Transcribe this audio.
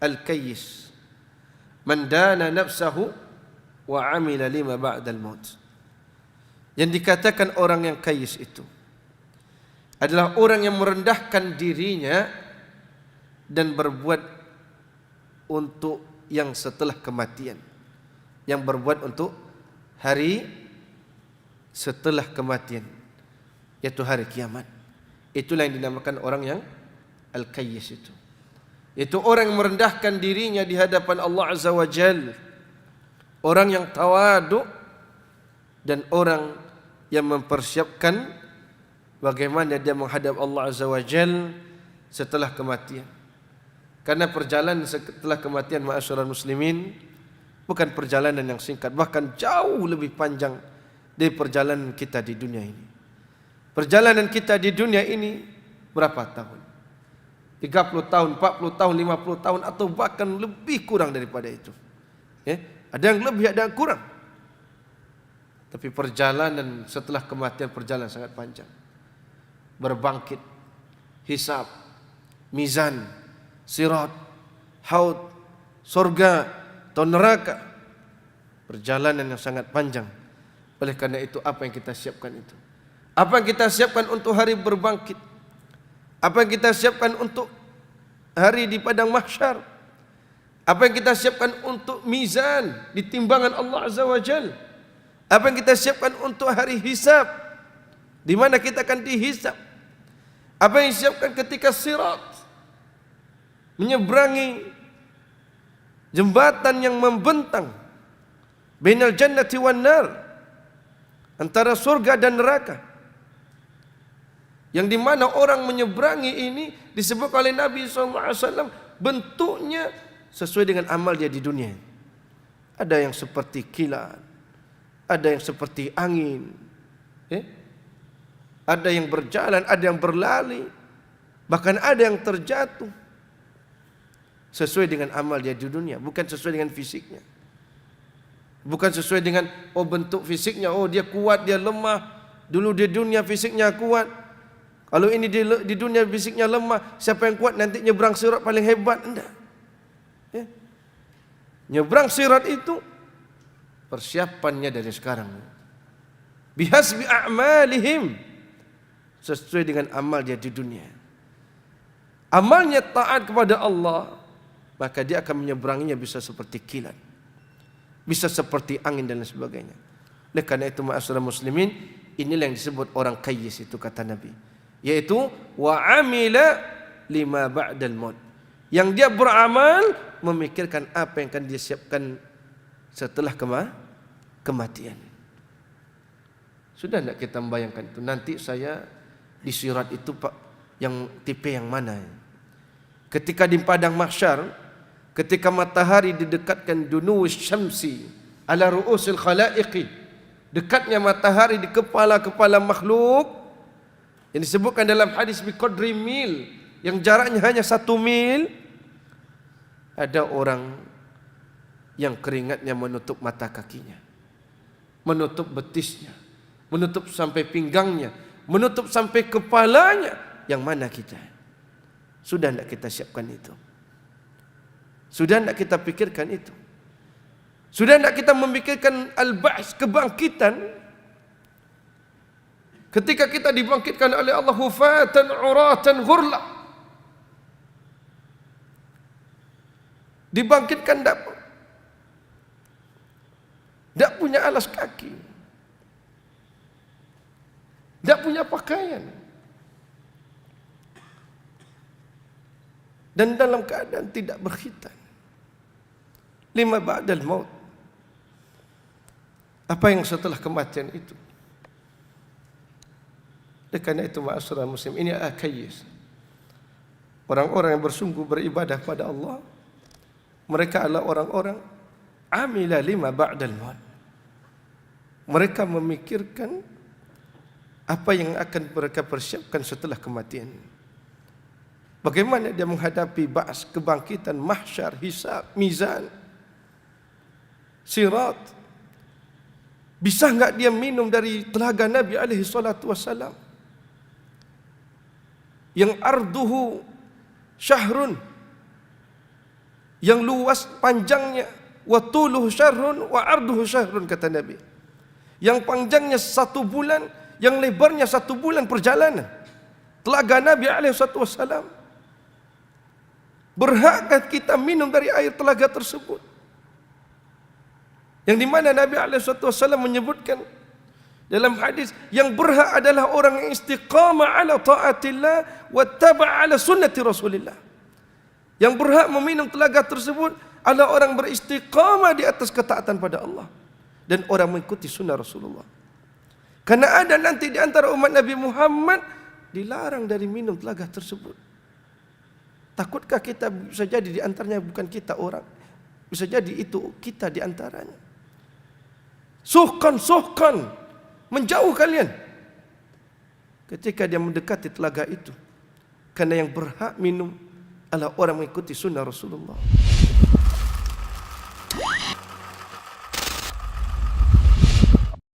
al-kayyis. Man dana nafsahu wa amila lima ba'dal maut. Yang dikatakan orang yang kayyis itu adalah orang yang merendahkan dirinya dan berbuat untuk yang setelah kematian, yang berbuat untuk hari setelah kematian, yaitu hari kiamat. Itulah yang dinamakan orang yang al-kayyis itu. Itu orang yang merendahkan dirinya di hadapan Allah Azza wa Jalla, orang yang tawadu, dan orang yang mempersiapkan bagaimana dia menghadap Allah Azza wa Jalla setelah kematian. Karena perjalanan setelah kematian, ma'asyiral muslimin, bukan perjalanan yang singkat, bahkan jauh lebih panjang dari perjalanan kita di dunia ini. Perjalanan kita di dunia ini berapa tahun? 30 tahun, 40 tahun, 50 tahun, atau bahkan lebih kurang daripada itu. Ada yang lebih, ada yang kurang. Tapi perjalanan setelah kematian, perjalanan sangat panjang. Berbangkit, hisab, mizan, sirat, haud, surga atau neraka. Perjalanan yang sangat panjang. Oleh karena itu, apa yang kita siapkan itu? Apa yang kita siapkan untuk hari berbangkit? Apa yang kita siapkan untuk hari di padang mahsyar? Apa yang kita siapkan untuk mizan di timbangan Allah Azza wa Jalla? Apa yang kita siapkan untuk hari hisab, di mana kita akan dihisab? Apa yang disiapkan ketika sirat, menyeberangi jembatan yang membentang bainal jannati wan nar, antara surga dan neraka, yang di mana orang menyeberangi ini disebut oleh Nabi SAW bentuknya sesuai dengan amal dia di dunia. Ada yang seperti kilat, ada yang seperti angin, ada yang berjalan, ada yang berlari, bahkan ada yang terjatuh. Sesuai dengan amal dia di dunia, bukan sesuai dengan fisiknya. Bukan sesuai dengan bentuk fisiknya, dia kuat, dia lemah. Dulu di dunia fisiknya kuat, kalau ini di dunia fisiknya lemah, siapa yang kuat nanti nyebrang sirat paling hebat? Enggak. Nyebrang sirat itu persiapannya dari sekarang. Bihasbi a'malihim, sesuai dengan amal dia di dunia. Amalnya taat kepada Allah, maka dia akan menyeberanginya bisa seperti kilat, bisa seperti angin dan lain sebagainya. Oleh karena itu, ma'asyiral muslimin, inilah yang disebut orang kayyis itu, kata Nabi, yaitu wa amila lima ba'dal maut, yang dia beramal memikirkan apa yang akan dia siapkan setelah kematian. Sudah tidak kita membayangkan itu? Nanti saya di sirat itu, Pak, yang tipe yang mana? Ketika di padang mahsyar, ketika matahari didekatkan dunuwus syamsi ala ru'usil khalaiqi, dekatnya matahari di kepala-kepala makhluk, yang disebutkan dalam hadis biqadri mil, yang jaraknya hanya 1 mil, ada orang yang keringatnya menutup mata kakinya, menutup betisnya, menutup sampai pinggangnya, menutup sampai kepalanya. Yang mana kita? Sudah tidak kita siapkan itu? Sudah tidak kita pikirkan itu? Sudah tidak kita memikirkan al-ba'ts, kebangkitan? Ketika kita dibangkitkan oleh Allah hufatan uratan ghurla, dibangkitkan tidak punya alas kaki, tidak punya pakaian, dan dalam keadaan tidak berkhitan. Lima ba'dal maut. Apa yang setelah kematian itu? Karena itu, ma'asyiral muslim, ini al-kayyis, orang-orang yang bersungguh beribadah pada Allah. Mereka adalah orang-orang amila lima ba'dal maut. Mereka memikirkan apa yang akan mereka persiapkan setelah kematian. Bagaimana dia menghadapi ba'as, kebangkitan, mahsyar, hisab, mizan, sirat. Bisa enggak dia minum dari telaga Nabi alaihi salatu wassalam, yang arduhu syahrun, yang luas panjangnya, wa tuluhu syahrun wa arduhu syahrun, kata Nabi. Yang panjangnya 1 bulan, yang lebarnya 1 bulan perjalanan. Telaga Nabi SAW. Berhakkah kita minum dari air telaga tersebut? Yang di mana Nabi SAW menyebutkan dalam hadis, yang berhak adalah orang yang istiqamah ala taatillah wa taba'a ala sunnati Rasulillah. Yang berhak meminum telaga tersebut adalah orang beristiqamah di atas ketaatan pada Allah dan orang mengikuti sunnah Rasulullah. Karena ada nanti di antara umat Nabi Muhammad dilarang dari minum telaga tersebut. Takutkah kita bisa jadi di antaranya? Bukan kita orang, bisa jadi itu kita di antaranya. Suhkan, menjauh kalian ketika dia mendekati telaga itu, karena yang berhak minum adalah orang mengikuti sunnah Rasulullah.